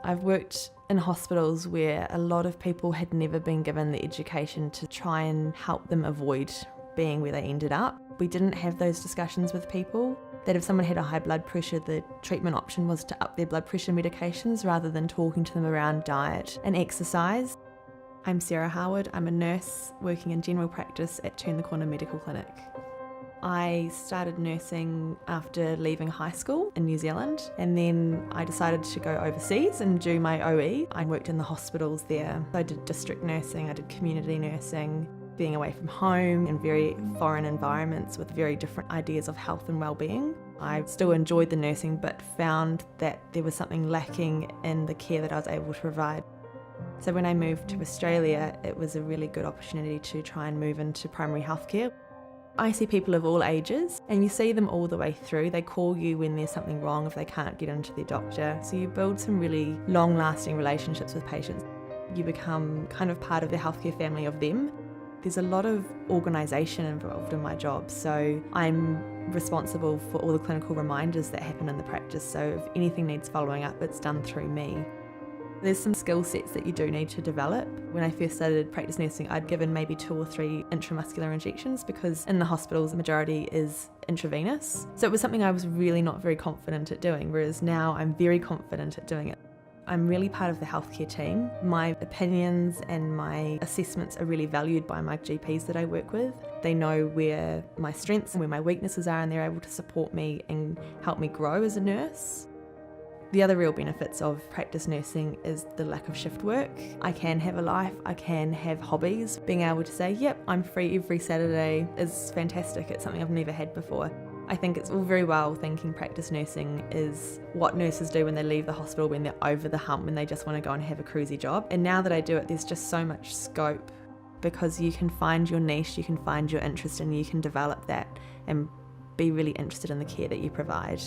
I've worked in hospitals where a lot of people had never been given the education to try and help them avoid being where they ended up. We didn't have those discussions with people. That if someone had a high blood pressure, the treatment option was to up their blood pressure medications rather than talking to them around diet and exercise. I'm Sarah Harwood. I'm a nurse working in general practice at Turn the Corner Medical Clinic. I started nursing after leaving high school in New Zealand, and then I decided to go overseas and do my OE. I worked in the hospitals there. I did district nursing, I did community nursing, being away from home in very foreign environments with very different ideas of health and well-being. I still enjoyed the nursing but found that there was something lacking in the care that I was able to provide. So when I moved to Australia, it was a really good opportunity to try and move into primary healthcare. I see people of all ages and you see them all the way through. They call you when there's something wrong if they can't get into their doctor. So you build some really long-lasting relationships with patients. You become kind of part of the healthcare family of them. There's a lot of organisation involved in my job, so I'm responsible for all the clinical reminders that happen in the practice, so if anything needs following up, it's done through me. There's some skill sets that you do need to develop. When I first started practice nursing, I'd given maybe 2 or 3 intramuscular injections because in the hospitals the majority is intravenous. So it was something I was really not very confident at doing, whereas now I'm very confident at doing it. I'm really part of the healthcare team. My opinions and my assessments are really valued by my GPs that I work with. They know where my strengths and where my weaknesses are, and they're able to support me and help me grow as a nurse. The other real benefits of practice nursing is the lack of shift work. I can have a life, I can have hobbies. Being able to say, yep, I'm free every Saturday is fantastic. It's something I've never had before. I think it's all very well thinking practice nursing is what nurses do when they leave the hospital, when they're over the hump, when they just want to go and have a cruisy job. And now that I do it, there's just so much scope because you can find your niche, you can find your interest, and you can develop that and be really interested in the care that you provide.